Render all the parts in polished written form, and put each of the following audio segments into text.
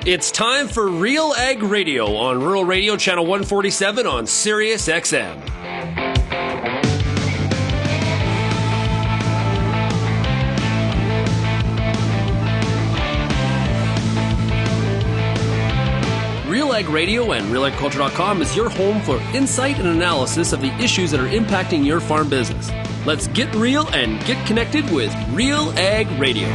It's time for RealAg Radio on Rural Radio Channel 147 on Sirius XM. RealAg Radio and RealAgriculture.com is your home for insight and analysis of the issues that are impacting your farm business. Let's get real and get connected with RealAg Radio.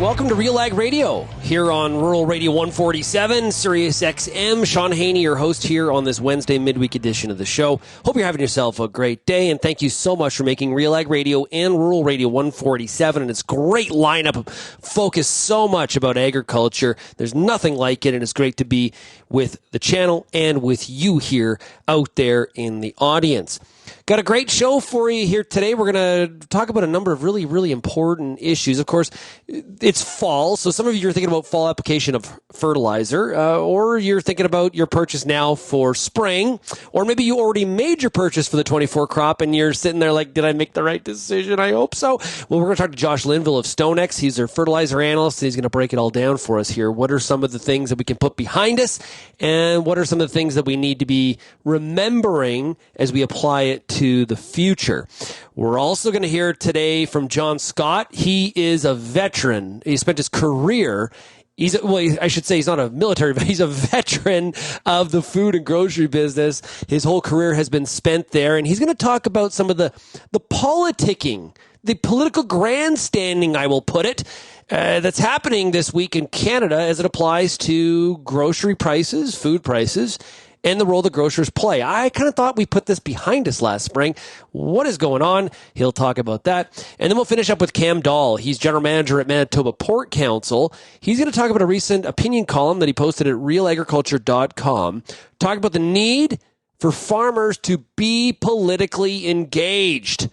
Welcome to RealAg Radio here on Rural Radio 147, Sirius XM. Shaun Haney, your host here on this Wednesday midweek edition of the show. Hope you're having yourself a great day, and thank you so much for making RealAg Radio and Rural Radio 147 and its great lineup focus so much about agriculture. There's nothing like it, and it's great to be with the channel and with you here out there in the audience. Got a great show for you here today. We're going to talk about a number of really, really important issues. Of course, it's fall, so some of you are thinking about fall application of fertilizer, or you're thinking about your purchase now for spring, or maybe you already made your purchase for the 24 crop and you're sitting there like, did I make the right decision? I hope so. Well, we're going to talk to Josh Linville of StoneX. He's our fertilizer analyst, and he's going to break it all down for us here. What are some of the things that we can put behind us, and what are some of the things that we need to be remembering as we apply it to the future? We're also going to hear today from John Scott. He is a veteran. He spent his career. I should say he's not a military, but he's a veteran of the food and grocery business. His whole career has been spent there, and he's going to talk about some of the politicking, the political grandstanding, I will put it, that's happening this week in Canada as it applies to grocery prices, food prices, and the role the grocers play. I kind of thought we put this behind us last spring. What is going on? He'll talk about that. And then we'll finish up with Cam Dahl. He's general manager at Manitoba Pork Council. He's going to talk about a recent opinion column that he posted at RealAgriculture.com, talk about the need for farmers to be politically engaged.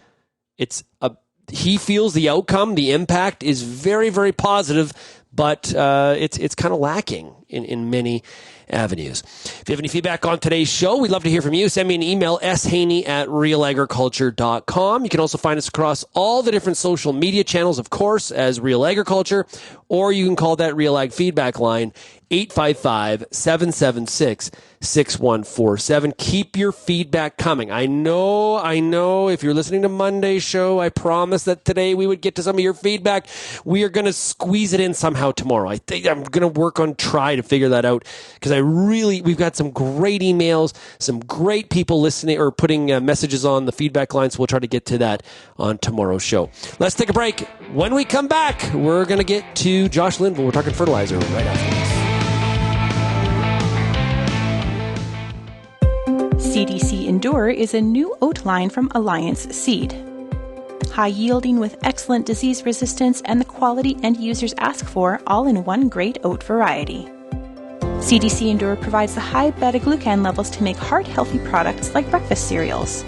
He feels the outcome, the impact is very, very positive, but it's kind of lacking in many avenues. If you have any feedback on today's show, we'd love to hear from you. Send me an email, shaney@realagriculture.com. You can also find us across all the different social media channels, of course, as Real Agriculture, or you can call that RealAg feedback line, 855-776-6147. Keep your feedback coming. I know. If you're listening to Monday's show, I promised that today we would get to some of your feedback. We are going to squeeze it in somehow tomorrow. I think I'm going to work on try to figure that out, because we've got some great emails, some great people listening or putting messages on the feedback line, so we'll try to get to that on tomorrow's show. Let's take a break. When we come back, we're going to get to Josh Linville. We're talking fertilizer right after this. CDC Endure is a new oat line from Alliance Seed. High yielding with excellent disease resistance and the quality end users ask for, all in one great oat variety. CDC Endure provides the high beta-glucan levels to make heart-healthy products like breakfast cereals.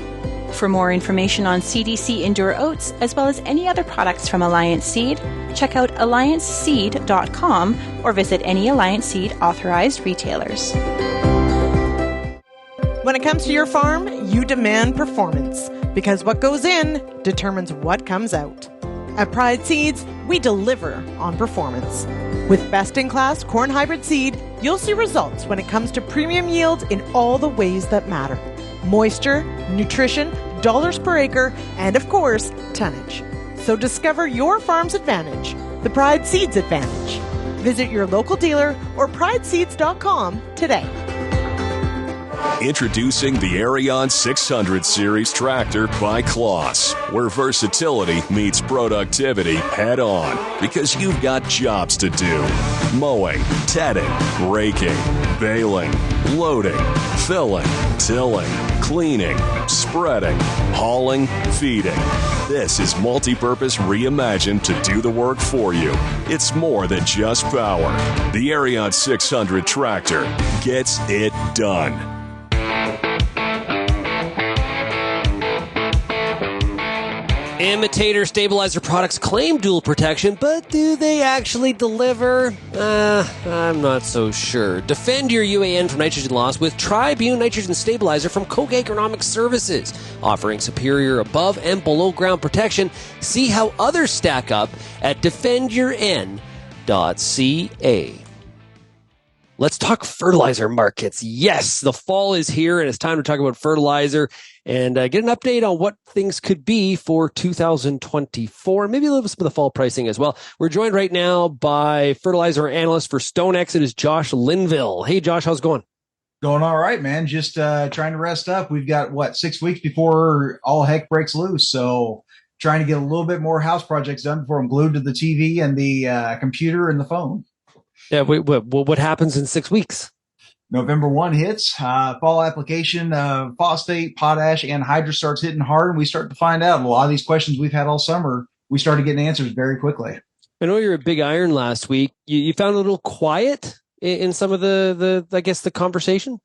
For more information on CDC Endure oats, as well as any other products from Alliance Seed, check out allianceseed.com or visit any Alliance Seed authorized retailers. When it comes to your farm, you demand performance, because what goes in determines what comes out. At Pride Seeds, we deliver on performance. With best-in-class corn hybrid seed, you'll see results when it comes to premium yields in all the ways that matter. Moisture, nutrition, dollars per acre, and of course, tonnage. So discover your farm's advantage, the Pride Seeds advantage. Visit your local dealer or prideseeds.com today. Introducing the Arion 600 Series tractor by Claas, where versatility meets productivity head-on, because you've got jobs to do. Mowing, tedding, raking, baling, loading, filling, tilling, cleaning, spreading, hauling, feeding. This is multi-purpose reimagined to do the work for you. It's more than just power. The Arion 600 tractor gets it done. Imitator stabilizer products claim dual protection, but do they actually deliver? I'm not so sure. Defend your UAN from nitrogen loss with Tribune Nitrogen Stabilizer from Koch Agronomic Services, offering superior above and below ground protection. See how others stack up at defendyourn.ca. Let's talk fertilizer markets. Yes, the fall is here, and it's time to talk about fertilizer and get an update on what things could be for 2024. Maybe a little bit of the fall pricing as well. We're joined right now by fertilizer analyst for StoneX. It is Josh Linville. Hey, Josh, how's it going? Going all right, man. Just trying to rest up. We've got, 6 weeks before all heck breaks loose. So trying to get a little bit more house projects done before I'm glued to the TV and the computer and the phone. Yeah, what happens in 6 weeks? November 1 hits, fall application of phosphate, potash, and hydro starts hitting hard, and we start to find out a lot of these questions we've had all summer. We started getting answers very quickly. I know you were a big iron last week. You found it a little quiet in some of the conversation?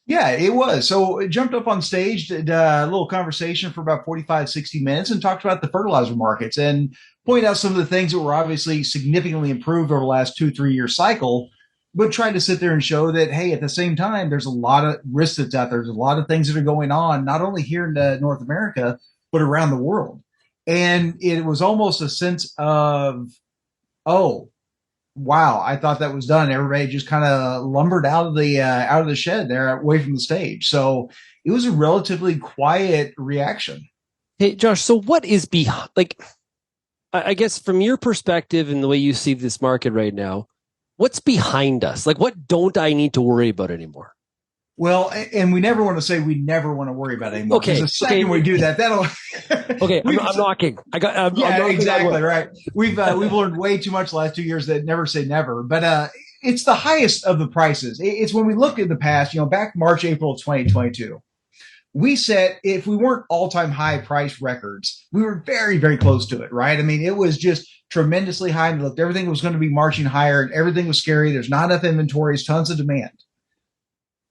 Yeah, it was. So it jumped up on stage, did a little conversation for about 45, 60 minutes and talked about the fertilizer markets and pointed out some of the things that were obviously significantly improved over the last 2-3 year cycle, but tried to sit there and show that, hey, at the same time, there's a lot of risk that's out there. There's a lot of things that are going on, not only here in North America, but around the world. And it was almost a sense of, oh, wow, I thought that was done. Everybody just kind of lumbered out of the shed there away from the stage. So it was a relatively quiet reaction. Hey, Josh, so what is behind, I guess from your perspective and the way you see this market right now, what's behind us? What don't I need to worry about anymore? Well, and we never want to say we never want to worry about it anymore. Okay. The second we do that, that'll. Okay, I'm knocking. I'm knocking exactly right. We've learned way too much the last 2 years that never say never. But it's the highest of the prices. It's when we looked at the past, back March, April of 2022. We set, if we weren't all-time high price records, we were very, very close to it, right? I mean, it was just tremendously high, and looked, everything was going to be marching higher, and everything was scary. There's not enough inventories, tons of demand.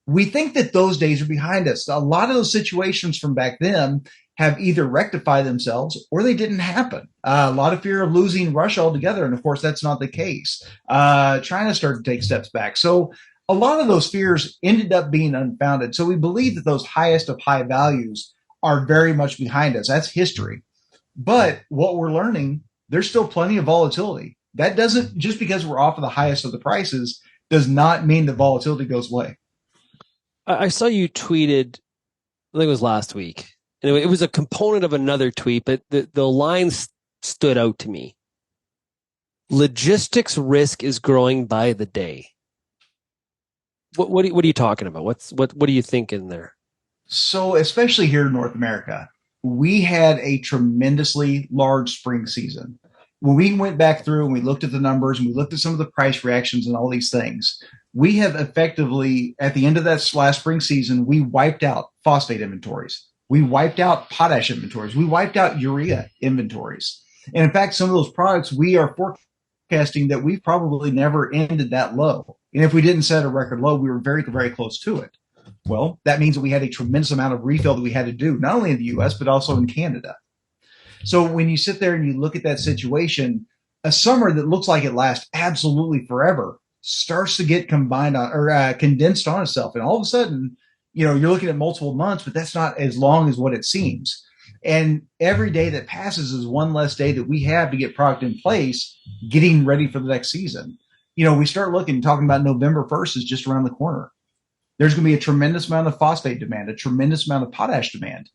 We think that those days are behind us. A lot of those situations from back then have either rectified themselves or they didn't happen. A lot of fear of losing Russia altogether, and of course, that's not the case. China started to take steps back. So a lot of those fears ended up being unfounded. So we believe that those highest of high values are very much behind us. That's history. But what we're learning, there's still plenty of volatility. That doesn't, just because we're off of the highest of the prices, does not mean the volatility goes away. I saw you tweeted, I think it was last week. Anyway, it was a component of another tweet, but the lines stood out to me. Logistics risk is growing by the day. What are you talking about? What are you thinking there? So, especially here in North America, we had a tremendously large spring season. When we went back through and we looked at the numbers and we looked at some of the price reactions and all these things, we have effectively, at the end of that last spring season, we wiped out phosphate inventories. We wiped out potash inventories. We wiped out urea inventories. And in fact, some of those products, we are forecasting that we've probably never ended that low. And if we didn't set a record low, we were very, very close to it. Well, that means that we had a tremendous amount of refill that we had to do, not only in the U.S., but also in Canada. So when you sit there and you look at that situation, a summer that looks like it lasts absolutely forever starts to get condensed on itself. And all of a sudden, you're looking at multiple months, but that's not as long as what it seems. And every day that passes is one less day that we have to get product in place, getting ready for the next season. We start talking about November 1st is just around the corner. There's going to be a tremendous amount of phosphate demand, a tremendous amount of potash demand.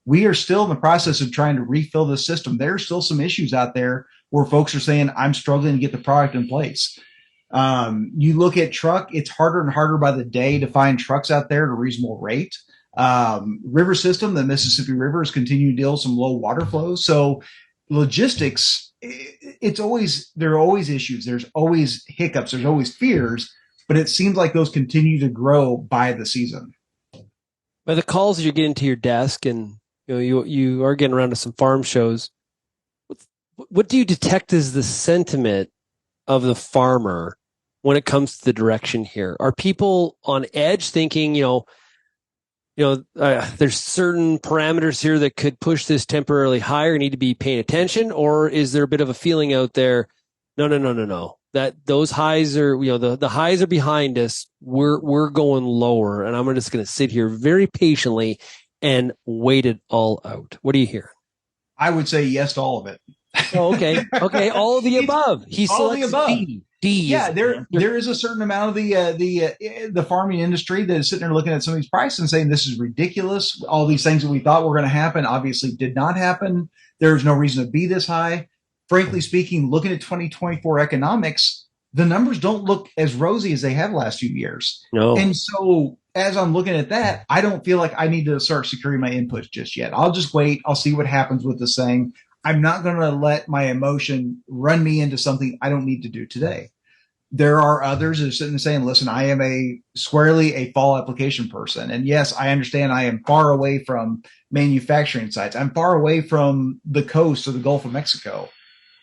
We are still in the process of trying to refill the system. There are still some issues out there where folks are saying, I'm struggling to get the product in place. You look at truck, it's harder and harder by the day to find trucks out there at a reasonable rate. River system, the Mississippi River is continuing to deal with some low water flows. So logistics, there are always issues. There's always hiccups. There's always fears, but it seems like those continue to grow by the season. By the calls you're getting to your desk, and you are getting around to some farm shows, what do you detect as the sentiment of the farmer when it comes to the direction here? Are people on edge thinking, there's certain parameters here that could push this temporarily higher, need to be paying attention? Or is there a bit of a feeling out there, no, that those highs are, the highs are behind us. We're going lower, and I'm just going to sit here very patiently and wait it all out. What do you hear? I would say yes to all of it. Oh, okay. All of the above. He all of the selects above. D. Yeah, there is a certain amount of the farming industry that is sitting there looking at some of these prices and saying this is ridiculous. All these things that we thought were going to happen obviously did not happen. There's no reason to be this high. Frankly speaking, looking at 2024 economics, the numbers don't look as rosy as they have the last few years. No. And so as I'm looking at that, I don't feel like I need to start securing my inputs just yet. I'll just wait. I'll see what happens with this thing. I'm not going to let my emotion run me into something I don't need to do today. There are others that are sitting and saying, listen, I am squarely a fall application person. And yes, I understand I am far away from manufacturing sites. I'm far away from the coast of the Gulf of Mexico.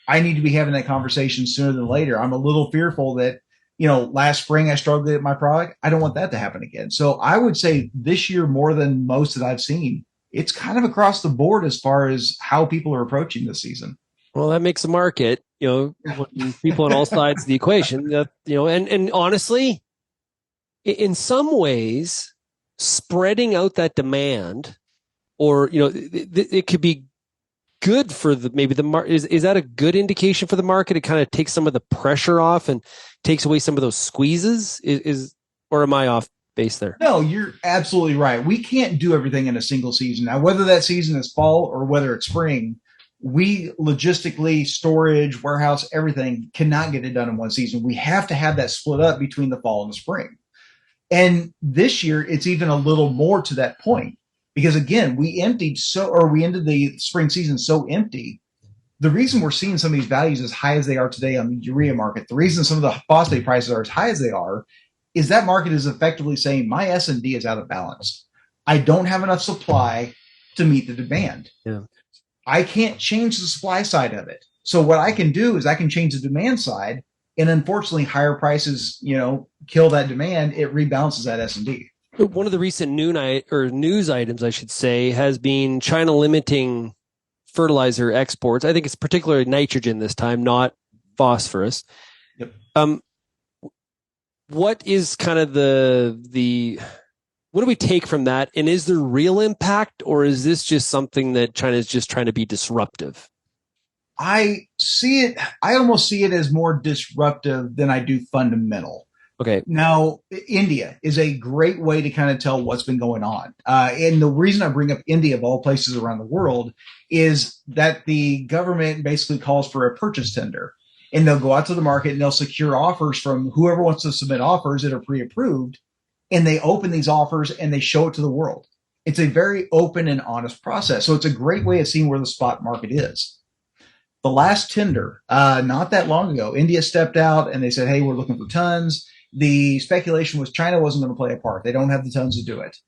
I need to be having that conversation sooner than later. I'm a little fearful that, last spring I struggled to get my product. I don't want that to happen again. So I would say this year, more than most that I've seen, it's kind of across the board as far as how people are approaching this season. Well, that makes a market, people on all sides of the equation, and honestly, in some ways, spreading out that demand, or, it could be good for maybe the market. Is that a good indication for the market? It kind of takes some of the pressure off and takes away some of those squeezes, or am I off base there? No, you're absolutely right. We can't do everything in a single season. Now, whether that season is fall or whether it's spring, we logistically, storage, warehouse, everything cannot get it done in one season. We have to have that split up between the fall and the spring. And this year, it's even a little more to that point because, again, we ended the spring season so empty. The reason we're seeing some of these values as high as they are today on the urea market, the reason some of the phosphate prices are as high as they are, is that market is effectively saying my S&D is out of balance. I don't have enough supply to meet the demand. Yeah. I can't change the supply side of it. So what I can do is I can change the demand side, and unfortunately higher prices, kill that demand. It rebalances that S&D. One of the recent news items, I should say, has been China limiting fertilizer exports. I think it's particularly nitrogen this time, not phosphorus. Yep. What is kind of what do we take from that? And is there real impact, or is this just something that China is just trying to be disruptive? I almost see it as more disruptive than I do fundamental. Okay. Now, India is a great way to kind of tell what's been going on. And the reason I bring up India of all places around the world is that the government basically calls for a purchase tender. And they'll go out to the market and they'll secure offers from whoever wants to submit offers that are pre-approved. And they open these offers and they show it to the world. It's a very open and honest process. So it's a great way of seeing where the spot market is. The last tender, not that long ago, India stepped out and they said, hey, we're looking for tons. The speculation was China wasn't going to play a part. They don't have the tons to do it.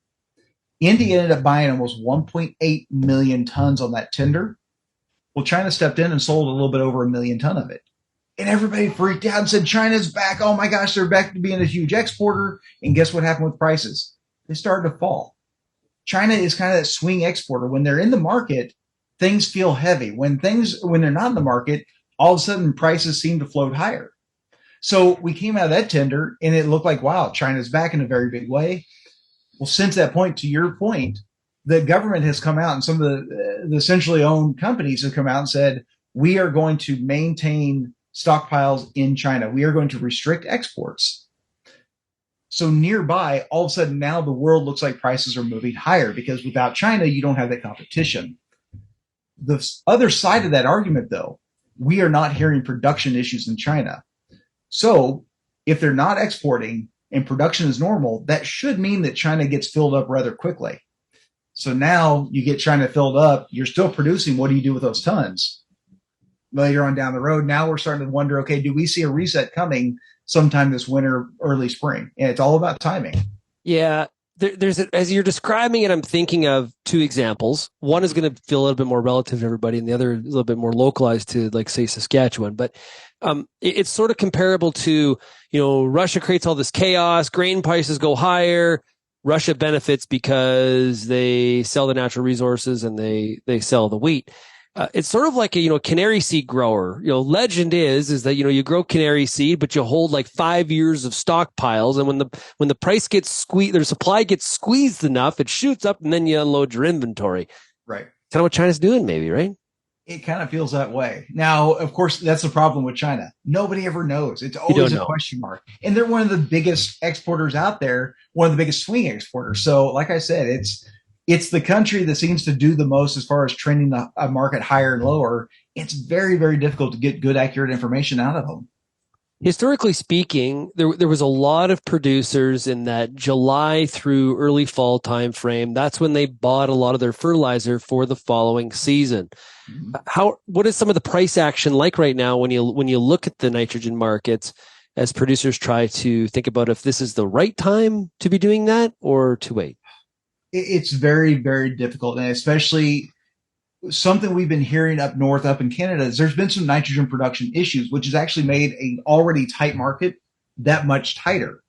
India ended up buying almost 1.8 million tons on that tender. Well, China stepped in and sold a little bit over 1 million ton of it. And everybody freaked out and said, China's back. Oh my gosh, they're back to being a huge exporter. And guess what happened with prices? They started to fall. China is kind of that swing exporter. When they're in the market, things feel heavy. When they're not in the market, all of a sudden prices seem to float higher. So we came out of that tender and it looked like, wow, China's back in a very big way. Well, since that point, to your point, the government has come out and some of the centrally owned companies have come out and said, we are going to maintain stockpiles in China. We are going to restrict exports. So nearby, all of a sudden now the world looks like prices are moving higher because without China, you don't have that competition. The other side of that argument, though, we are not hearing production issues in China. So if they're not exporting and production is normal, that should mean that China gets filled up rather quickly. So now you get China filled up, you're still producing. What do you do with those tons? Later on down the road, now we're starting to wonder, okay, do we see a reset coming sometime this winter, early spring? And it's all about timing. Yeah. As you're describing it, I'm thinking of two examples. One is going to feel a little bit more relative to everybody, and the other a little bit more localized to, like, say, Saskatchewan. But it's sort of comparable to, Russia creates all this chaos, grain prices go higher, Russia benefits because they sell the natural resources and they sell the wheat. It's sort of like a, canary seed grower. Legend is that, you grow canary seed, but you hold like 5 years of stockpiles. And when the price gets squeezed, their supply gets squeezed enough, it shoots up and then you unload your inventory. Right. Kind of what China's doing, maybe, right? It kind of feels that way. Now, of course, that's the problem with China. Nobody ever knows. It's always a question mark. And they're one of the biggest exporters out there, one of the biggest swing exporters. So like I said, it's the country that seems to do the most as far as trending a market higher and lower. It's very, very difficult to get good, accurate information out of them. Historically speaking, there was a lot of producers in that July through early fall time frame. That's when they bought a lot of their fertilizer for the following season. Mm-hmm. What is some of the price action like right now when you look at the nitrogen markets as producers try to think about if this is the right time to be doing that or to wait? It's very, very difficult, and especially something we've been hearing up north, up in Canada, is there's been some nitrogen production issues, which has actually made an already tight market that much tighter.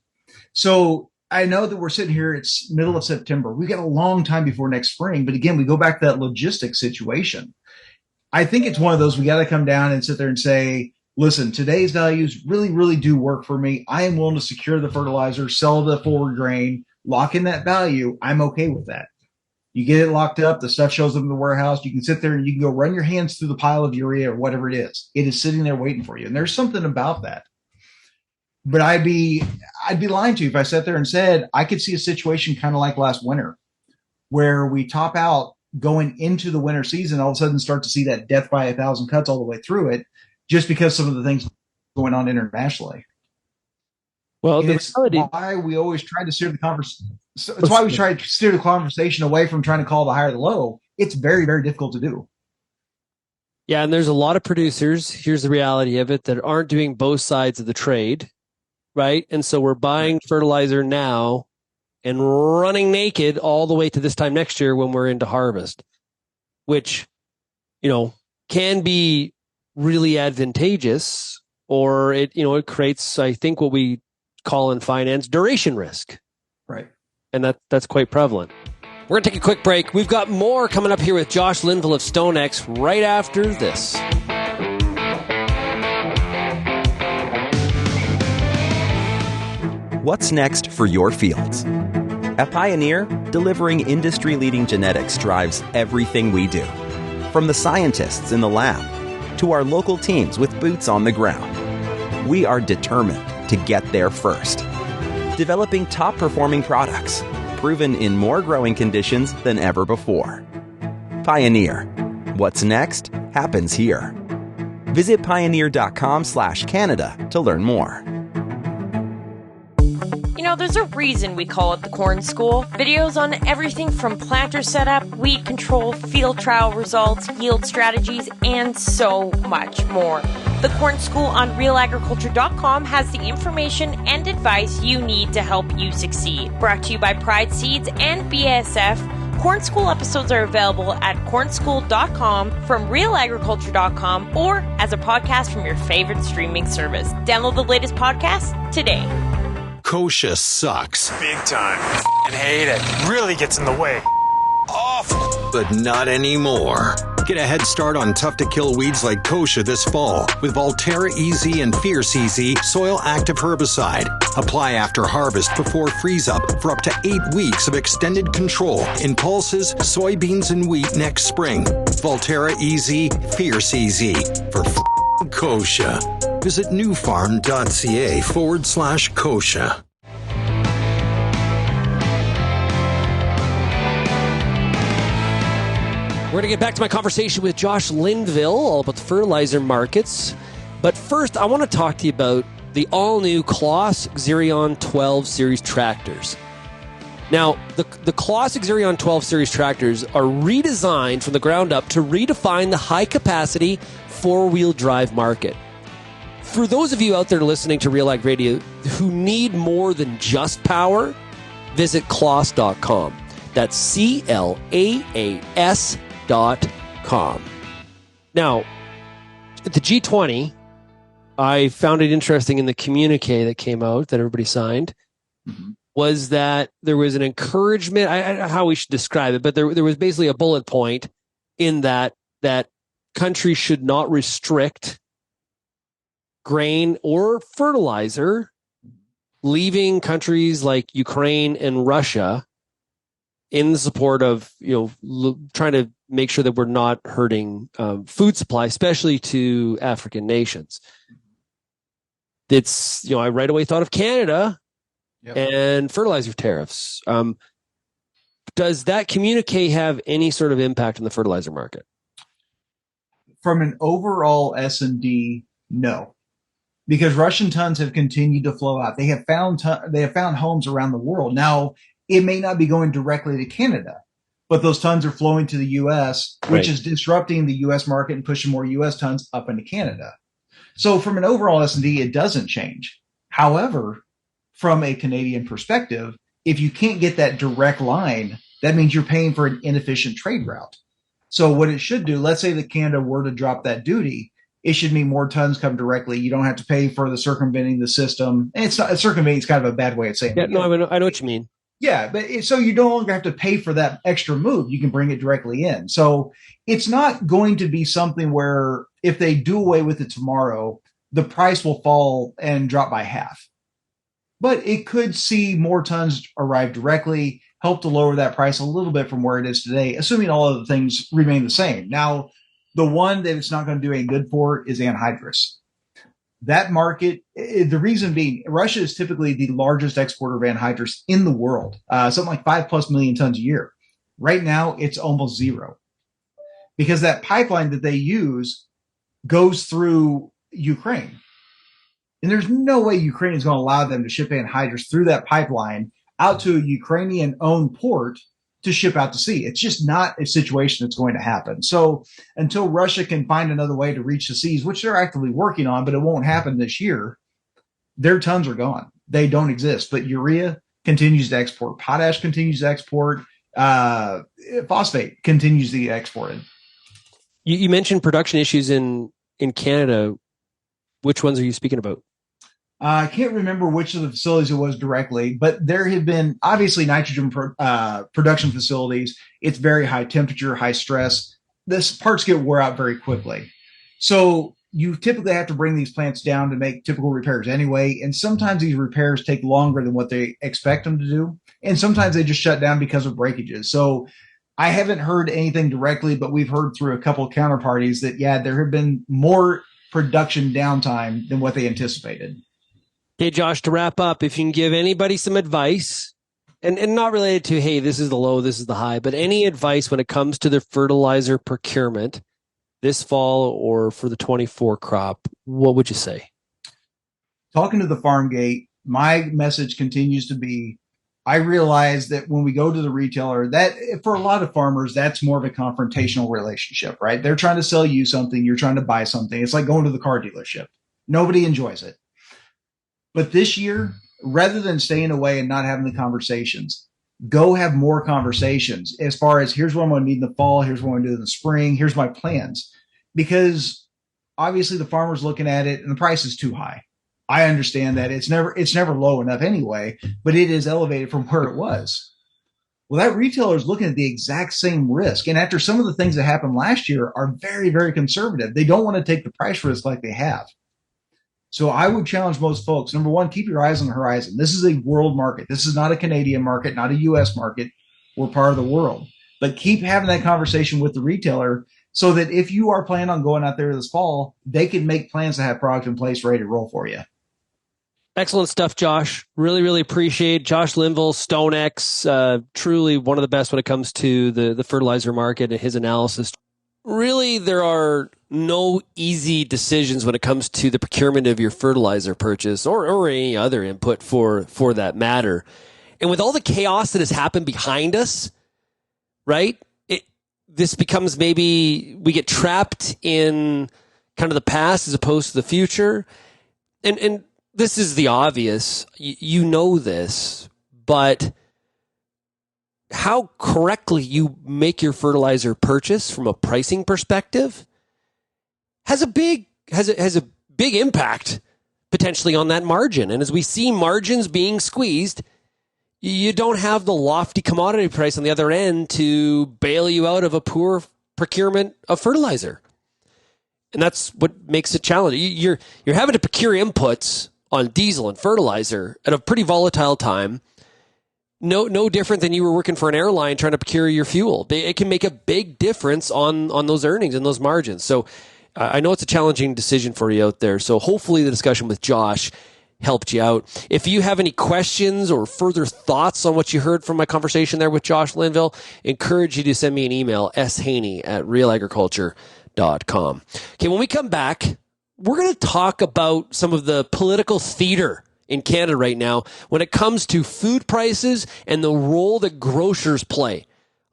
So I know that we're sitting here, it's middle of September. We've got a long time before next spring. But again, we go back to that logistics situation. I think it's one of those, we got to come down and sit there and say, listen, today's values really, really do work for me. I am willing to secure the fertilizer, sell the forward grain, lock in that value. I'm okay with that. You get it locked up. The stuff shows up in the warehouse. You can sit there and you can go run your hands through the pile of urea or whatever it is. It is sitting there waiting for you. And there's something about that. But I'd be lying to you if I sat there and said I could see a situation kind of like last winter, where we top out going into the winter season, all of a sudden start to see that death by 1,000 cuts all the way through it, just because some of the things going on internationally. Well, it's why we always try to steer the conversation. It's why we try to steer the conversation away from trying to call the high or the low. It's very, very difficult to do. Yeah, and there's a lot of producers, here's the reality of it, that aren't doing both sides of the trade, right? And so we're buying fertilizer now and running naked all the way to this time next year when we're into harvest, which, can be really advantageous, or it creates, I think, what we call in finance duration risk. Right. And that's quite prevalent. We're going to take a quick break. We've got more coming up here with Josh Linville of StoneX right after this. What's next for your fields? At Pioneer, delivering industry-leading genetics drives everything we do. From the scientists in the lab to our local teams with boots on the ground. We are determined to get there first. Developing top-performing products, proven in more growing conditions than ever before. Pioneer. What's next happens here. Visit pioneer.com/Canada to learn more. There's a reason we call it the Corn School. Videos on everything from planter setup, weed control, field trial results, yield strategies, and so much more. The Corn School on RealAgriculture.com has the information and advice you need to help you succeed. Brought to you by Pride Seeds and BASF, Corn School episodes are available at cornschool.com, from RealAgriculture.com, or as a podcast from your favorite streaming service. Download the latest podcast today. Kochia sucks. Big time. And hate it. Really gets in the way. Awful. But not anymore. Get a head start on tough-to-kill weeds like Kochia this fall with Volterra EZ and Fierce EZ Soil Active Herbicide. Apply after harvest before freeze-up for up to 8 weeks of extended control in pulses, soybeans, and wheat next spring. Volterra EZ, Fierce EZ for Kochia. Visit newfarm.ca/Kochia. We're going to get back to my conversation with Josh Linville all about the fertilizer markets. But first, I want to talk to you about the all-new Claas Xerion 12 Series tractors. Now, the Claas Xerion 12 Series tractors are redesigned from the ground up to redefine the high-capacity four-wheel drive market. For those of you out there listening to RealAg Radio who need more than just power, visit claas.com. That's CLAAS.com. Now, at the G20, I found it interesting in the communique that came out that everybody signed. was that there was an encouragement, I don't know how we should describe it, but there was basically a bullet point in that countries should not restrict grain or fertilizer leaving countries like Ukraine and Russia in the support of, trying to make sure that we're not hurting food supply, especially to African nations. It's, I right away thought of Canada and fertilizer tariffs. Does that communique have any sort of impact on the fertilizer market? From an overall S&D, no, because Russian tons have continued to flow out. They have found homes around the world. Now, it may not be going directly to Canada, but those tons are flowing to the U.S., which is disrupting the U.S. market and pushing more U.S. tons up into Canada. So from an overall S&D, it doesn't change. However, from a Canadian perspective, if you can't get that direct line, that means you're paying for an inefficient trade route. So what it should do, let's say that Canada were to drop that duty, it should mean more tons come directly. You don't have to pay for the circumventing the system. And it's not circumventing; it's kind of a bad way of saying it. No, I know what you mean. Yeah, but so you no longer have to pay for that extra move. You can bring it directly in. So it's not going to be something where if they do away with it tomorrow, the price will fall and drop by half. But it could see more tons arrive directly, help to lower that price a little bit from where it is today, assuming all of the things remain the same. Now, the one that it's not going to do any good for is anhydrous. That market, the reason being, Russia is typically the largest exporter of anhydrous in the world, something like 5+ million tons a year. Right now, it's almost zero because that pipeline that they use goes through Ukraine. And there's no way Ukraine is going to allow them to ship anhydrous through that pipeline out to a Ukrainian-owned port to ship out to sea. It's just not a situation that's going to happen. So until Russia can find another way to reach the seas, which they're actively working on, but it won't happen this year, their tons are gone. They don't exist. But urea continues to export. Potash continues to export. Phosphate continues to get exported. You mentioned production issues in Canada. Which ones are you speaking about? I can't remember which of the facilities it was directly, but there have been obviously nitrogen production facilities. It's very high temperature, high stress. This parts get wore out very quickly. So you typically have to bring these plants down to make typical repairs anyway. And sometimes these repairs take longer than what they expect them to do. And sometimes they just shut down because of breakages. So I haven't heard anything directly, but we've heard through a couple of counterparties that, there have been more production downtime than what they anticipated. Okay, Josh, to wrap up, if you can give anybody some advice, and not related to, hey, this is the low, this is the high, but any advice when it comes to their fertilizer procurement this fall or for the 24 crop, what would you say? Talking to the farm gate, my message continues to be, I realize that when we go to the retailer, that for a lot of farmers, that's more of a confrontational relationship, right? They're trying to sell you something. You're trying to buy something. It's like going to the car dealership. Nobody enjoys it. But this year, rather than staying away and not having the conversations, go have more conversations as far as here's what I'm going to need in the fall. Here's what I'm going to do in the spring. Here's my plans. Because obviously the farmer's looking at it and the price is too high. I understand that it's never low enough anyway, but it is elevated from where it was. Well, that retailer is looking at the exact same risk. And after some of the things that happened last year are very, very conservative. They don't want to take the price risk like they have. So I would challenge most folks, number one, keep your eyes on the horizon. This is a world market. This is not a Canadian market, not a U.S. market. We're part of the world. But keep having that conversation with the retailer so that if you are planning on going out there this fall, they can make plans to have product in place ready to roll for you. Excellent stuff, Josh. Really, really appreciate it. Josh Linville, StoneX, truly one of the best when it comes to the fertilizer market and his analysis. Really, there are no easy decisions when it comes to the procurement of your fertilizer purchase or any other input for that matter. And with all the chaos that has happened behind us, right, this becomes maybe we get trapped in kind of the past as opposed to the future. And this is the obvious. You know this, but how correctly you make your fertilizer purchase from a pricing perspective has a big impact potentially on that margin. And as we see margins being squeezed, you don't have the lofty commodity price on the other end to bail you out of a poor procurement of fertilizer. And that's what makes it challenging. You're having to procure inputs on diesel and fertilizer at a pretty volatile time. No different than you were working for an airline trying to procure your fuel. It can make a big difference on those earnings and those margins. So I know it's a challenging decision for you out there. So hopefully the discussion with Josh helped you out. If you have any questions or further thoughts on what you heard from my conversation there with Josh Linville, encourage you to send me an email, shaney@realagriculture.com. Okay, when we come back, we're going to talk about some of the political theater in Canada right now when it comes to food prices and the role that grocers play.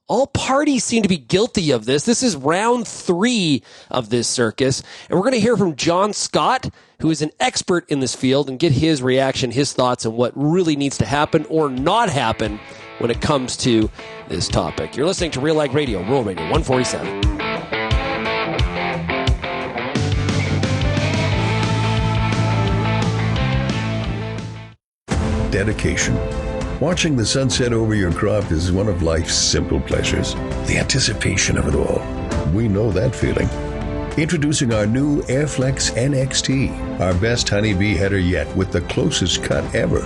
All parties seem to be guilty of this. This is round 3 of this circus. And we're going to hear from John Scott, who is an expert in this field, and get his reaction, his thoughts on what really needs to happen or not happen when it comes to this topic. You're listening to RealAg Radio, Rural Radio 147. Dedication. Watching the sunset over your crop is one of life's simple pleasures. The anticipation of it all. We know that feeling. Introducing our new Airflex NXT, our best honeybee header yet with the closest cut ever.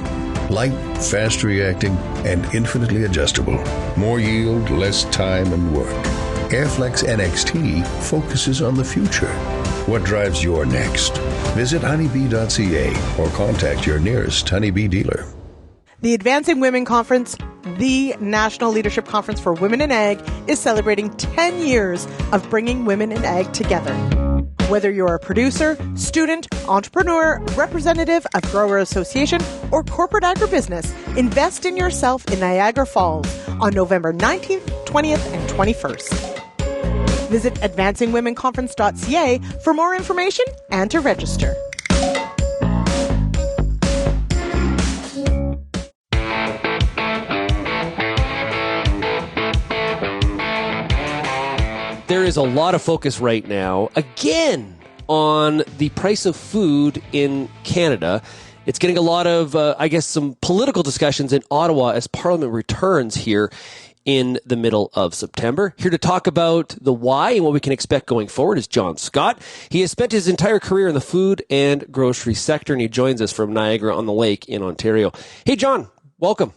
Light, fast reacting, and infinitely adjustable. More yield, less time and work. Airflex NXT focuses on the future. What drives your next? Visit honeybee.ca or contact your nearest honeybee dealer. The Advancing Women Conference, the National Leadership Conference for Women in Ag, is celebrating 10 years of bringing women in ag together. Whether you're a producer, student, entrepreneur, representative of grower association, or corporate agribusiness, invest in yourself in Niagara Falls on November 19th, 20th, and 21st. Visit advancingwomenconference.ca for more information and to register. There is a lot of focus right now, again, on the price of food in Canada. It's getting a lot of, some political discussions in Ottawa as Parliament returns here in the middle of September. Here to talk about the why and what we can expect going forward is John Scott. He has spent his entire career in the food and grocery sector, and he joins us from Niagara-on-the-Lake in Ontario. Hey, John, welcome.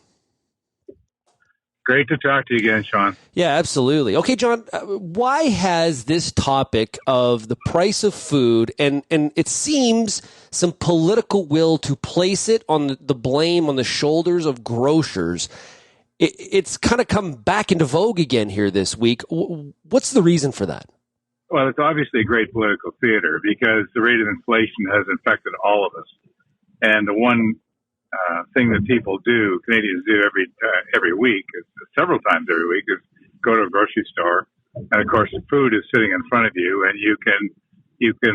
Great to talk to you again, Shaun. Yeah, absolutely. Okay, John, why has this topic of the price of food and it seems some political will to place it on the blame on the shoulders of grocers, it's kind of come back into vogue again here this week. What's the reason for that? Well, it's obviously a great political theater because the rate of inflation has infected all of us. And the one thing that Canadians do every week, several times every week, is go to a grocery store, and of course, the food is sitting in front of you, and you can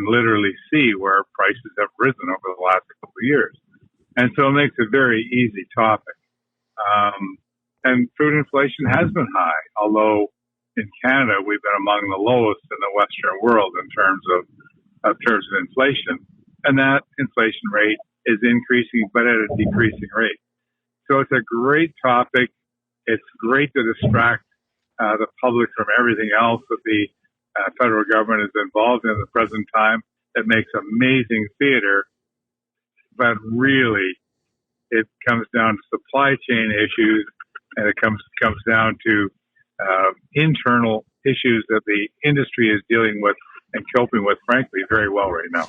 literally see where prices have risen over the last couple of years, and so it makes a very easy topic. And food inflation has been high, although in Canada we've been among the lowest in the Western world in terms of inflation, and that inflation rate is increasing, but at a decreasing rate. So it's a great topic. It's great to distract the public from everything else that the federal government is involved in at the present time. It makes amazing theater, but really it comes down to supply chain issues, and it comes down to internal issues that the industry is dealing with and coping with, frankly, very well right now.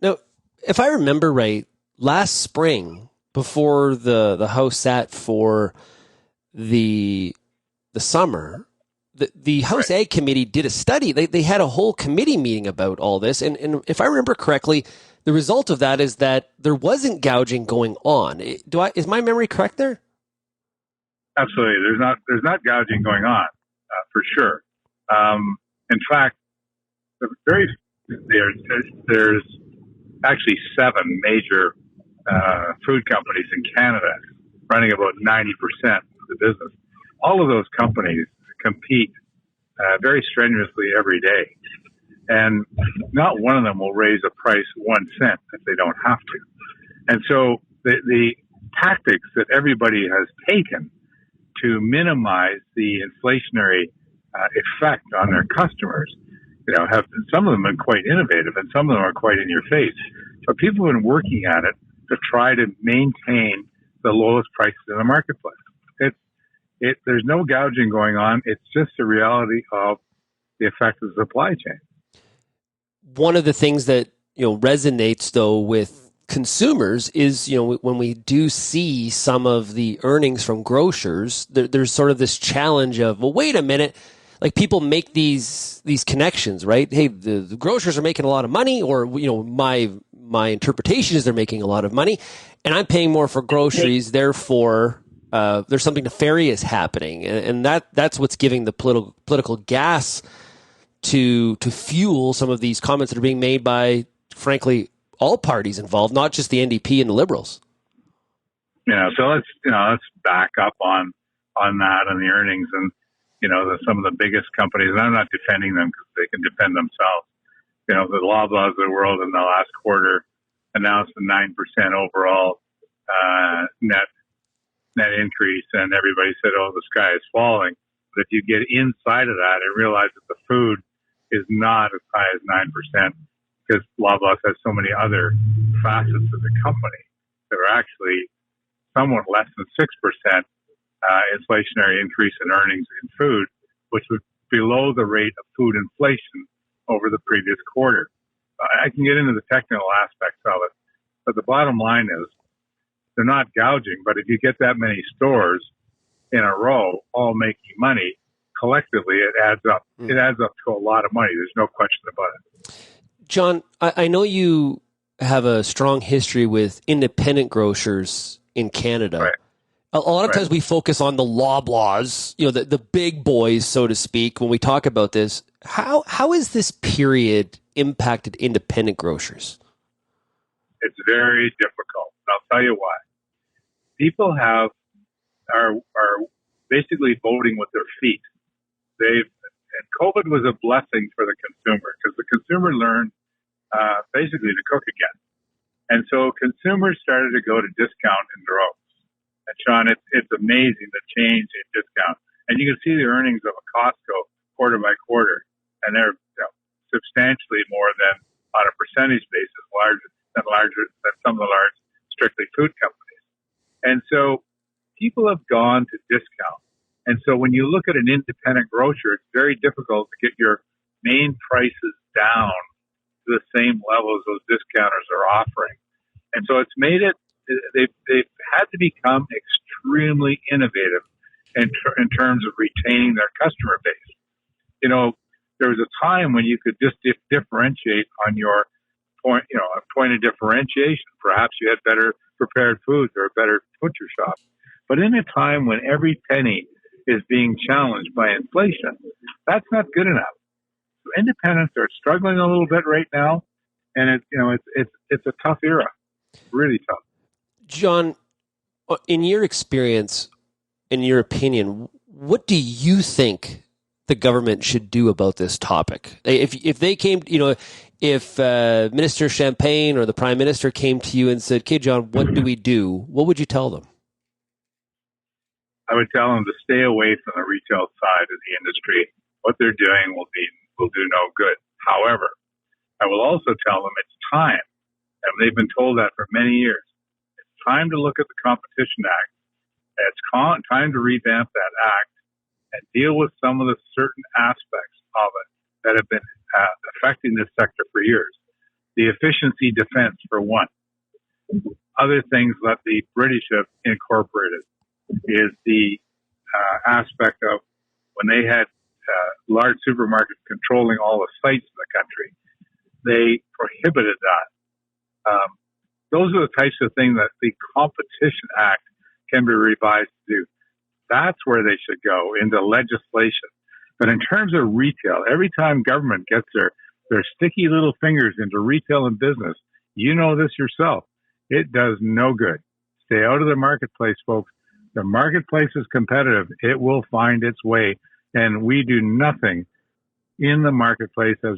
Now, if I remember right, last spring, before the House sat for the summer, the House Ag Committee did a study. They had a whole committee meeting about all this, and if I remember correctly, the result of that is that there wasn't gouging going on. Is my memory correct there? Absolutely, there's not gouging going on for sure. In fact, there's actually 7 major food companies in Canada running about 90% of the business. All of those companies compete very strenuously every day. And not one of them will raise a price 1 cent if they don't have to. And so the tactics that everybody has taken to minimize the inflationary effect on their customers, have some of them been quite innovative and some of them are quite in your face. But people have been working at it to try to maintain the lowest prices in the marketplace. There's no gouging going on. It's just the reality of the effect of the supply chain. One of the things that resonates though with consumers is when we do see some of the earnings from grocers, there's sort of this challenge of, well, wait a minute, like people make these connections, right? Hey, the grocers are making a lot of money, or my interpretation is they're making a lot of money, and I'm paying more for groceries, therefore there's something nefarious happening, and that's what's giving the political gas to fuel some of these comments that are being made by, frankly, all parties involved, not just the NDP and the Liberals. So let's back up on that and the earnings, and some of the biggest companies. And I'm not defending them because they can defend themselves. The Loblaws of the world in the last quarter announced a 9% overall net increase, and everybody said, "Oh, the sky is falling." But if you get inside of that and realize that the food is not as high as 9%, because Loblaws has so many other facets of the company that are actually somewhat less than 6% inflationary increase in earnings in food, which was below the rate of food inflation over the previous quarter. I can get into the technical aspects of it, but the bottom line is they're not gouging, but if you get that many stores in a row all making money, collectively it adds up. It adds up to a lot of money. There's no question about it. John, I know you have a strong history with independent grocers in Canada. Right. A lot of times we focus on the Loblaws, the big boys, so to speak, when we talk about this. How has this period impacted independent grocers? It's very difficult. I'll tell you why. People are basically voting with their feet. And COVID was a blessing for the consumer because the consumer learned basically to cook again. And so consumers started to go to discount in droves. And Shaun, it's amazing the change in discount. And you can see the earnings of a Costco quarter by quarter, and they're substantially more than, on a percentage basis, larger than some of the large strictly food companies. And so people have gone to discount. And so when you look at an independent grocer, it's very difficult to get your main prices down to the same level as those discounters are offering. And so it's made it, they've had to become extremely innovative in terms of retaining their customer base. There was a time when you could just differentiate on your point, a point of differentiation. Perhaps you had better prepared foods or a better butcher shop. But in a time when every penny is being challenged by inflation, that's not good enough. So independents are struggling a little bit right now, and it's a tough era, really tough. John, in your experience, in your opinion, what do you think the government should do about this topic? If they came, if Minister Champagne or the Prime Minister came to you and said, "Okay, John, what do we do?" What would you tell them? I would tell them to stay away from the retail side of the industry. What they're doing will do no good. However, I will also tell them it's time, and they've been told that for many years. It's time to look at the Competition Act. It's time to revamp that act and deal with some of the certain aspects of it that have been affecting this sector for years. The efficiency defense, for one. Other things that the British have incorporated is the aspect of when they had large supermarkets controlling all the sites in the country, they prohibited that. Those are the types of things that the Competition Act can be revised to do. That's where they should go, into legislation. But in terms of retail, every time government gets their sticky little fingers into retail and business, you know this yourself, it does no good. Stay out of the marketplace, folks. The marketplace is competitive. It will find its way. And we do nothing in the marketplace as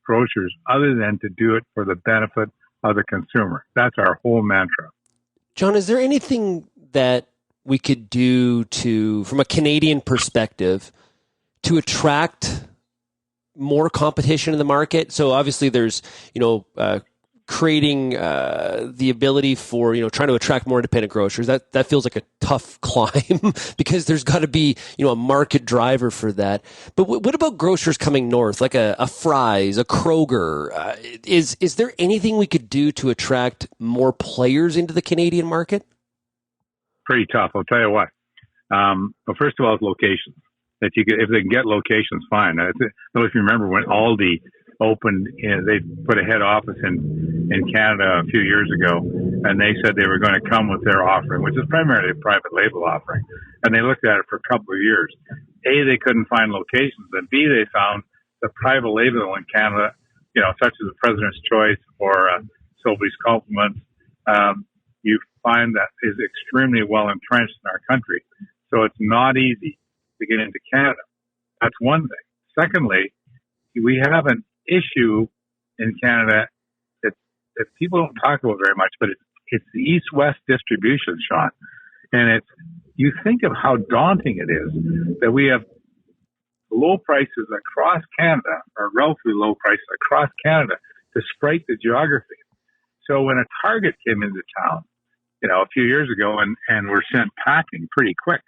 grocers other than to do it for the benefit of the consumer. That's our whole mantra. John, is there anything that we could do from a Canadian perspective, to attract more competition in the market? So obviously there's, creating the ability for, trying to attract more independent grocers. That feels like a tough climb because there's got to be, a market driver for that. But what about grocers coming north, like a Fry's, a Kroger? Is there anything we could do to attract more players into the Canadian market? Pretty tough. I'll tell you what. But first of all, it's locations. If they can get locations, fine. I don't know if you remember when Aldi opened, they put a head office in Canada a few years ago, and they said they were going to come with their offering, which is primarily a private label offering. And they looked at it for a couple of years. A, they couldn't find locations, and B, they found the private label in Canada, such as the President's Choice or Sobeys Compliments, you find that is extremely well entrenched in our country. So it's not easy to get into Canada. That's one thing. Secondly, we have an issue in Canada that people don't talk about very much, but it's the east-west distribution, Shaun. And you think of how daunting it is that we have low prices across Canada, or relatively low prices across Canada, despite the geography. So when a Target came into town, a few years ago and were sent packing pretty quick,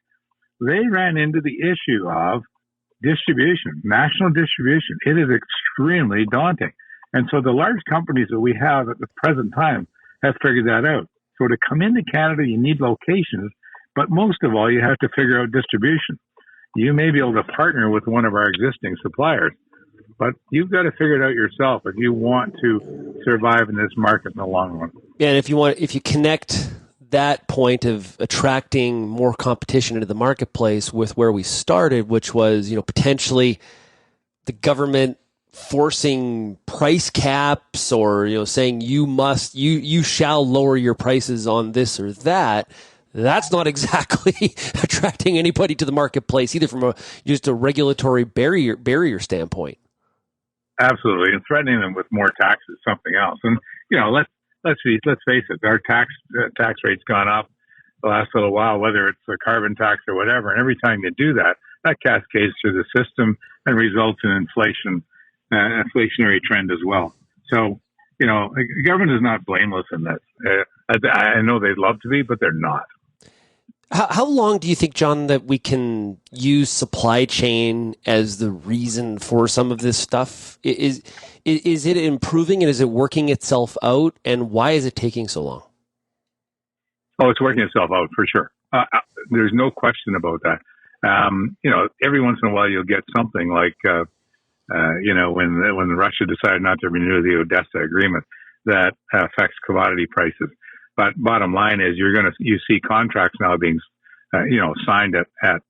they ran into the issue of distribution, national distribution. It is extremely daunting. And so the large companies that we have at the present time have figured that out. So to come into Canada, you need locations, but most of all, you have to figure out distribution. You may be able to partner with one of our existing suppliers, but you've got to figure it out yourself if you want to survive in this market in the long run. Yeah, and if you connect that point of attracting more competition into the marketplace with where we started, which was, potentially the government forcing price caps or, saying you shall lower your prices on this or that, that's not exactly attracting anybody to the marketplace either from just a regulatory barrier standpoint. Absolutely. And threatening them with more taxes is something else. And, let's face it, our tax rate's gone up the last little while, whether it's a carbon tax or whatever. And every time you do that, that cascades through the system and results in inflationary trend as well. So, the government is not blameless in this. I know they'd love to be, but they're not. How long do you think, John, that we can use supply chain as the reason for some of this stuff? Is it improving and is it working itself out? And why is it taking so long? Oh, it's working itself out for sure. There's no question about that. Every once in a while you'll get something like, when Russia decided not to renew the Odessa agreement, that affects commodity prices. But bottom line is you see contracts now being, signed at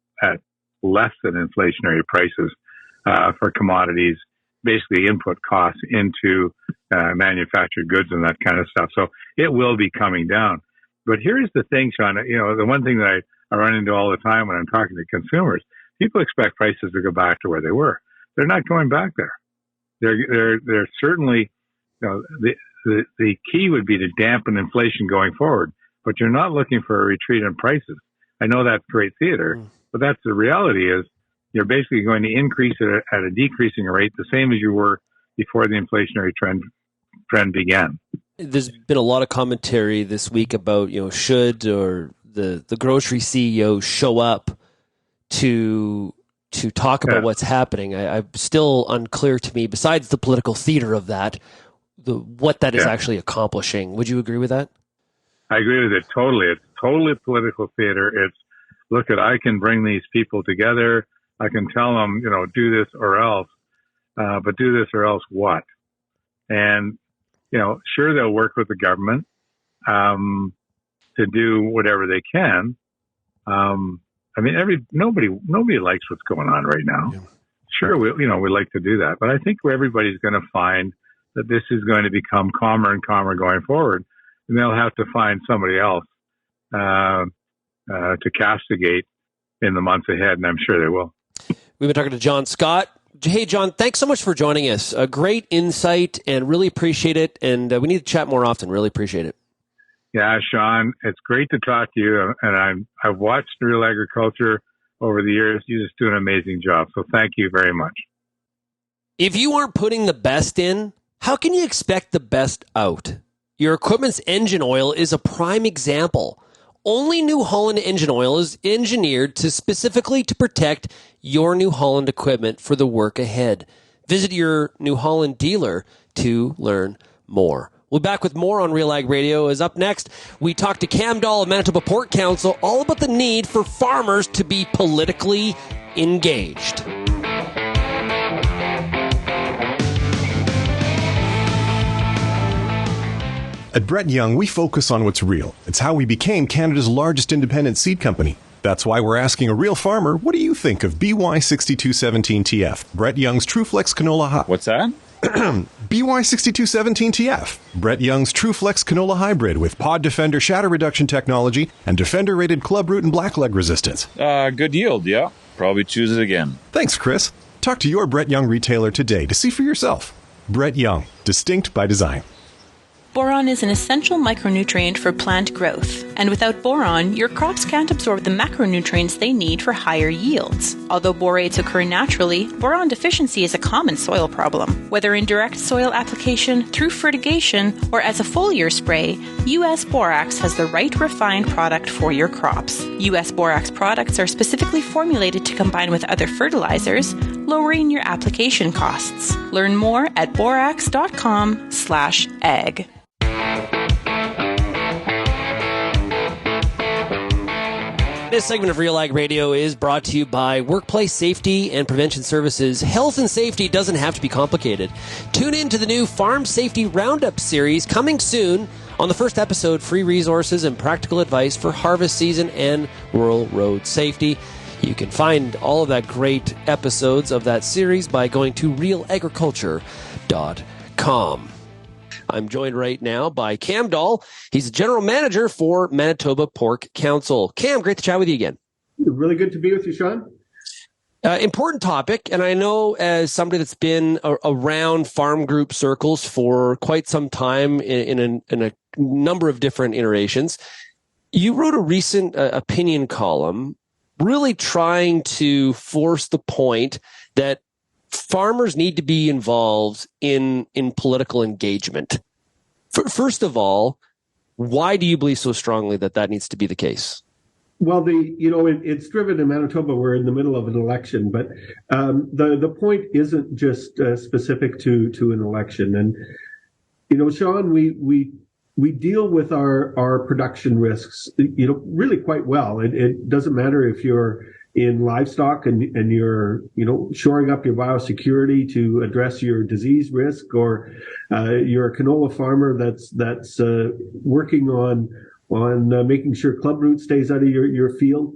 less than inflationary prices for commodities, basically input costs into manufactured goods and that kind of stuff. So it will be coming down. But here's the thing, Shaun, the one thing that I run into all the time when I'm talking to consumers, people expect prices to go back to where they were. They're not going back there. They're certainly, the key would be to dampen inflation going forward, but you're not looking for a retreat in prices. I know that's great theater, but that's the reality is you're basically going to increase it at a decreasing rate, the same as you were before the inflationary trend began. There's been a lot of commentary this week about, should or the grocery CEO show up to talk about what's happening. I'm still unclear to me, besides the political theater of that, what that is actually accomplishing. Would you agree with that? I agree with it totally. It's totally political theater. It's, I can bring these people together. I can tell them, do this or else, but do this or else what? And, sure, they'll work with the government to do whatever they can. Nobody likes what's going on right now. Yeah. Sure, we like to do that, but I think everybody's going to find that this is going to become calmer and calmer going forward, and they'll have to find somebody else to castigate in the months ahead, and I'm sure they will. We've been talking to John Scott. Hey, John, thanks so much for joining us. A great insight, and really appreciate it, and we need to chat more often. Really appreciate it. Yeah, Shaun, it's great to talk to you. And I've watched Real Agriculture over the years. You just do an amazing job. So thank you very much. If you aren't putting the best in, how can you expect the best out? Your equipment's engine oil is a prime example. Only New Holland engine oil is engineered specifically to protect your New Holland equipment for the work ahead. Visit your New Holland dealer to learn more. We'll be back with more on RealAg Radio. As up next, we talk to Cam Dahl of Manitoba Pork Council all about the need for farmers to be politically engaged. At Brett Young, we focus on what's real. It's how we became Canada's largest independent seed company. That's why we're asking a real farmer, what do you think of BY6217TF, Brett Young's TrueFlex Canola Hybrid? What's that? BY6217TF, Brett Young's TrueFlex Canola Hybrid with Pod Defender shatter reduction technology and Defender-rated club root and blackleg resistance. Good yield, yeah. Probably choose it again. Thanks, Chris. Talk to your Brett Young retailer today to see for yourself. Brett Young, distinct by design. Boron is an essential micronutrient for plant growth, and without boron, your crops can't absorb the macronutrients they need for higher yields. Although borates occur naturally, boron deficiency is a common soil problem. Whether in direct soil application, through fertigation, or as a foliar spray, US Borax has the right refined product for your crops. US Borax products are specifically formulated to combine with other fertilizers, lowering your application costs. Learn more at borax.com/ag. This segment of RealAg Radio is brought to you by Workplace Safety and Prevention Services. Health and safety doesn't have to be complicated. Tune in to the new Farm Safety Roundup series coming soon. On the first episode, free resources and practical advice for harvest season and rural road safety. You can find all of that great episodes of that series by going to realagriculture.com. I'm joined right now by Cam Dahl. He's the general manager for Manitoba Pork Council. Cam, great to chat with you again. Really good to be with you, Shaun. Important topic, and I know as somebody that's been around farm group circles for quite some time in a number of different iterations, you wrote a recent opinion column really trying to force the point that farmers need to be involved in political engagement. First of all, why do you believe so strongly that needs to be the case? Well, it's driven in Manitoba. We're in the middle of an election, but the point isn't just specific to an election. And Shaun, we deal with our production risks, really quite well. It doesn't matter if you're in livestock and you're, shoring up your biosecurity to address your disease risk, or you're a canola farmer that's working on making sure club root stays out of your field.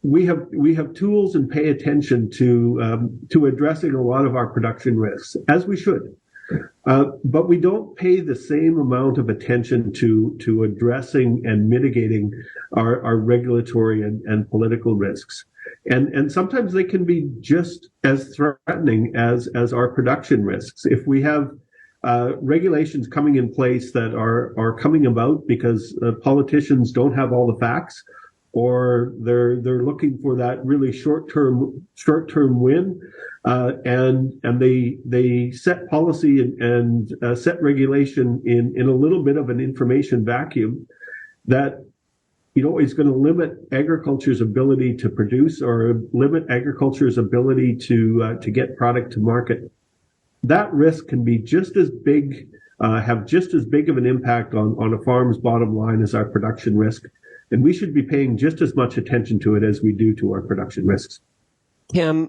We have tools and pay attention to addressing a lot of our production risks, as we should. But we don't pay the same amount of attention to addressing and mitigating our regulatory and political risks. And sometimes they can be just as threatening as our production risks. If we have regulations coming in place that are coming about because politicians don't have all the facts, or they're looking for that really short-term win, and they set policy and set regulation in a little bit of an information vacuum that is going to limit agriculture's ability to produce or limit agriculture's ability to get product to market. That risk can be just as big, have just as big of an impact on a farm's bottom line as our production risk. And we should be paying just as much attention to it as we do to our production risks. Cam,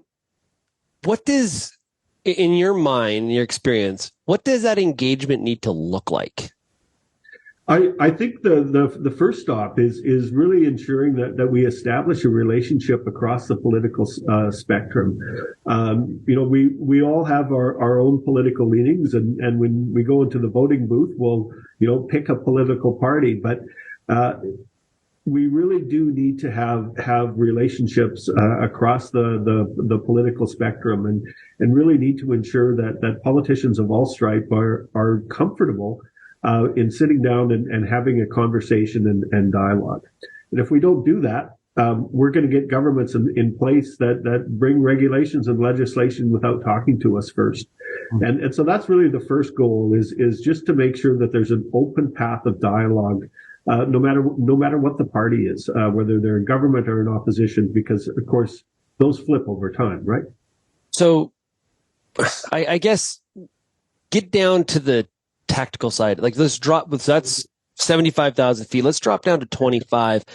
what does, in your mind, in your experience, what does that engagement need to look like? I think the first stop is really ensuring that we establish a relationship across the political spectrum. We all have our own political leanings, and when we go into the voting booth, we'll pick a political party, but we really do need to have relationships across the political spectrum, and really need to ensure that politicians of all stripe are comfortable in sitting down and having a conversation and dialogue. And if we don't do that, we're going to get governments in place that bring regulations and legislation without talking to us first. And so that's really the first goal is just to make sure that there's an open path of dialogue, no matter what the party is, whether they're in government or in opposition, because of course those flip over time, right? So I guess get down to the tactical side. Like let's drop, that's 75,000 feet. Let's drop down to 25.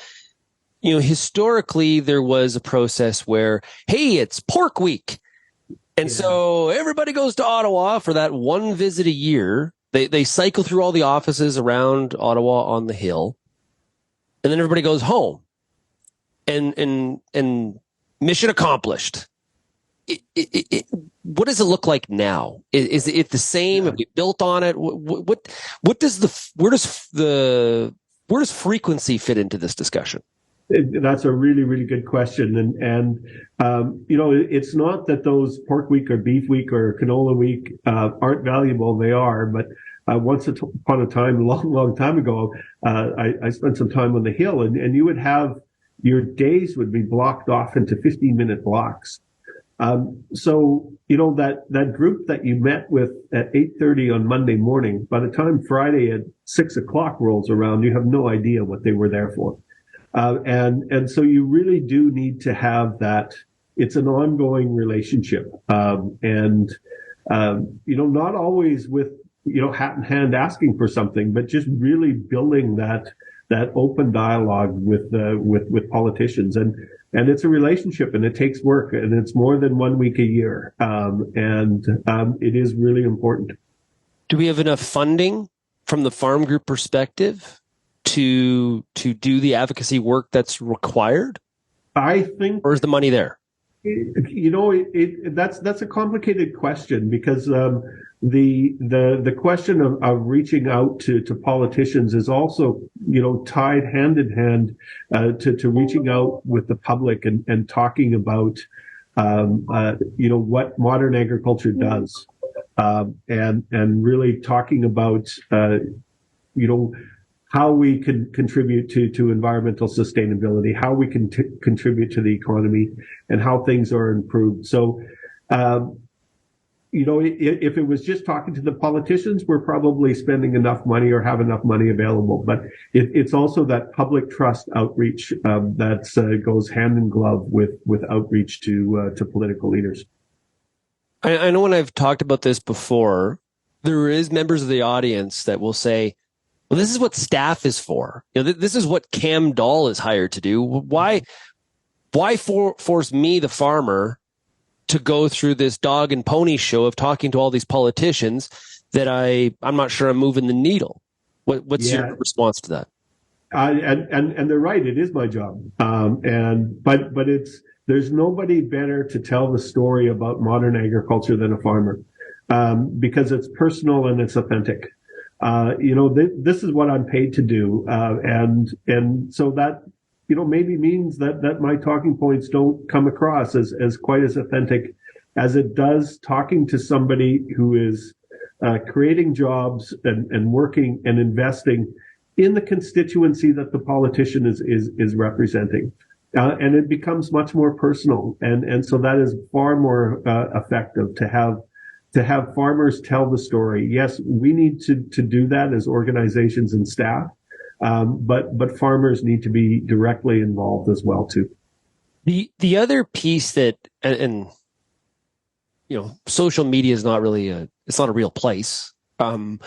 Historically there was a process where, hey, it's pork week. And so everybody goes to Ottawa for that one visit a year. They cycle through all the offices around Ottawa on the Hill, and then everybody goes home. And mission accomplished. What does it look like now? Is it the same? Have we built on it? Where does frequency fit into this discussion? That's a really, really good question. And it's not that those pork week or beef week or canola week aren't valuable. They are. But once upon a time, a long, long time ago, I spent some time on the Hill, and you would have your days would be blocked off into 15-minute blocks. So, that group that you met with at 8:30 on Monday morning, by the time Friday at 6 o'clock rolls around, you have no idea what they were there for. And so you really do need to have that. It's an ongoing relationship. Not always with, hat in hand asking for something, but just really building that open dialogue with politicians. And it's a relationship, and it takes work, and it's more than 1 week a year. It is really important. Do we have enough funding from the farm group perspective to do the advocacy work that's required? I think, or is the money there? That's a complicated question, because the question of reaching out to politicians is also tied hand in hand to reaching out with the public and talking about what modern agriculture does, and really talking about how we can contribute to environmental sustainability, how we can contribute to the economy, and how things are improved. So, if it was just talking to the politicians, we're probably spending enough money or have enough money available. But it's also that public trust outreach that goes hand in glove with outreach to political leaders. I know when I've talked about this before, there is members of the audience that will say, well, this is what staff is for. This is what Cam Dahl is hired to do. Why force me, the farmer, to go through this dog and pony show of talking to all these politicians that I'm not sure I'm moving the needle? What's your response to that? And they're right. It is my job. But there's nobody better to tell the story about modern agriculture than a farmer, because it's personal and it's authentic. This is what I'm paid to do. And so that, maybe means that my talking points don't come across as quite as authentic as it does talking to somebody who is creating jobs and working and investing in the constituency that the politician is representing. And it becomes much more personal. And so that is far more effective to have farmers tell the story. Yes, we need to do that as organizations and staff, but farmers need to be directly involved as well too. The other piece that, and social media is not really it's not a real place. One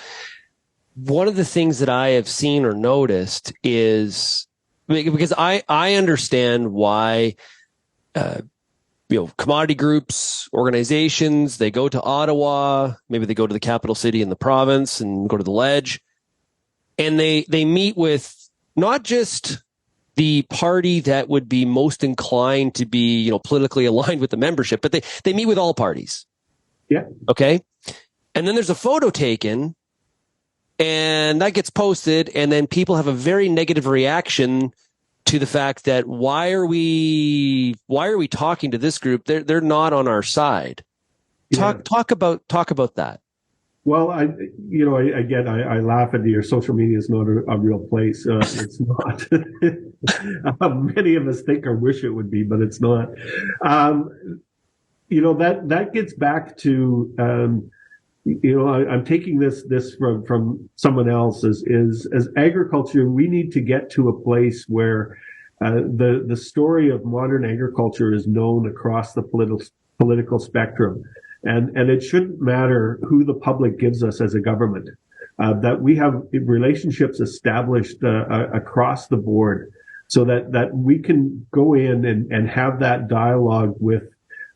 of the things that I have seen or noticed is, because I understand why, commodity groups, organizations, they go to Ottawa, maybe they go to the capital city in the province and go to the Ledge, and they meet with not just the party that would be most inclined to be, politically aligned with the membership, but they meet with all parties. Yeah. Okay. And then there's a photo taken, and that gets posted, and then people have a very negative reaction to the fact that why are we talking to this group? They're not on our side. Talk about that. Well, I laugh at your social media is not a real place. It's not. Many of us think or wish it would be, but it's not. That gets back to, I'm taking this from someone else is as agriculture, we need to get to a place where the story of modern agriculture is known across the political spectrum. And it shouldn't matter who the public gives us as a government, that we have relationships established across the board so that we can go in and have that dialogue with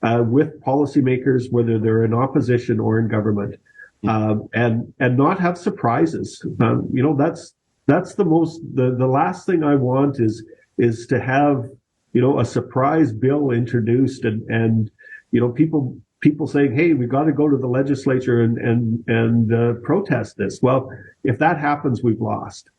policymakers, whether they're in opposition or in government, and not have surprises. That's the last thing I want is to have, a surprise bill introduced and people saying, hey, we got to go to the legislature and protest this. Well, if that happens, we've lost.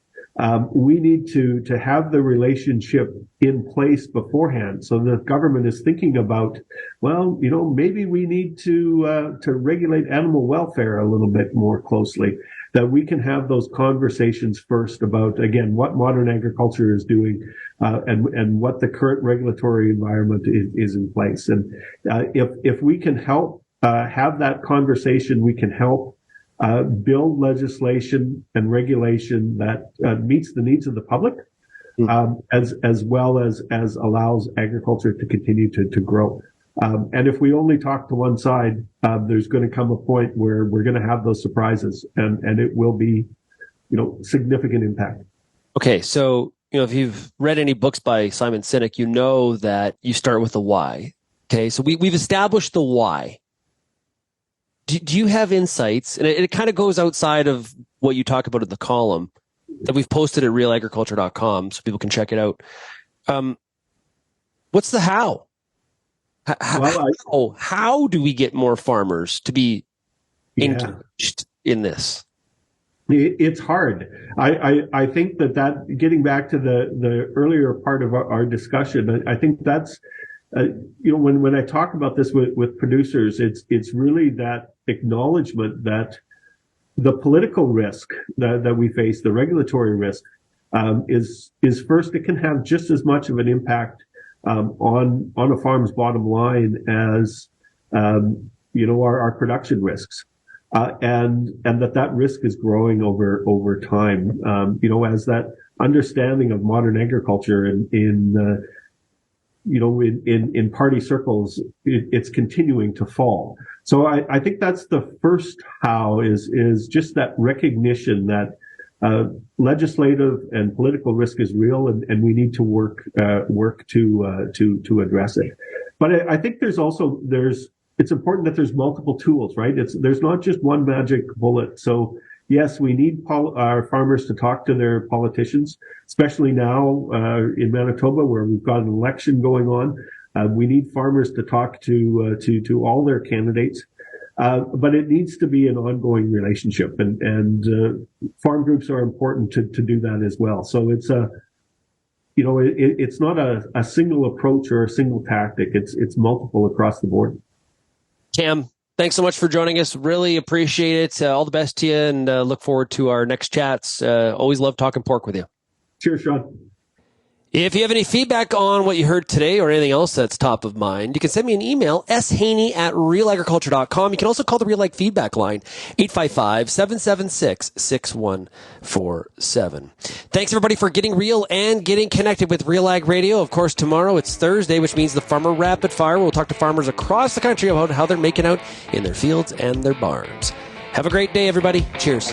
We need to have the relationship in place beforehand, so the government is thinking about, well, maybe we need to regulate animal welfare a little bit more closely. That we can have those conversations first about, again, what modern agriculture is doing, and what the current regulatory environment is in place. And if we can help have that conversation, we can help build legislation and regulation that meets the needs of the public, as well as allows agriculture to continue to grow. And if we only talk to one side, there's going to come a point where we're going to have those surprises, and it will be, significant impact. Okay, so if you've read any books by Simon Sinek, you know that you start with the why. Okay, so we've established the why. Do you have insights? And it kind of goes outside of what you talk about in the column that we've posted at RealAgriculture.com, so people can check it out. What's the how? How do we get more farmers to be engaged in this? It's hard. I think that getting back to the earlier part of our discussion, I think that's, when I talk about this with producers, it's really that acknowledgement that the political risk that we face, the regulatory risk, is first, it can have just as much of an impact on a farm's bottom line as our production risks, and that risk is growing over time. As that understanding of modern agriculture in party circles, it's continuing to fall. So I think that's the first how is just that recognition that legislative and political risk is real, and we need to work to address it. But I think it's important that there's multiple tools, right? There's not just one magic bullet. So yes, we need our farmers to talk to their politicians, especially now in Manitoba where we've got an election going on. We need farmers to talk to all their candidates. But it needs to be an ongoing relationship, and farm groups are important to do that as well. So it's it's not a single approach or a single tactic. It's multiple across the board. Cam, thanks so much for joining us. Really appreciate it. All the best to you, and look forward to our next chats. Always love talking pork with you. Cheers, Shaun. If you have any feedback on what you heard today or anything else that's top of mind, you can send me an email, shaney@realagriculture.com. You can also call the Real Ag feedback line, 855-776-6147. Thanks, everybody, for getting real and getting connected with Real Ag Radio. Of course, tomorrow it's Thursday, which means the Farmer Rapid Fire. We'll talk to farmers across the country about how they're making out in their fields and their barns. Have a great day, everybody. Cheers.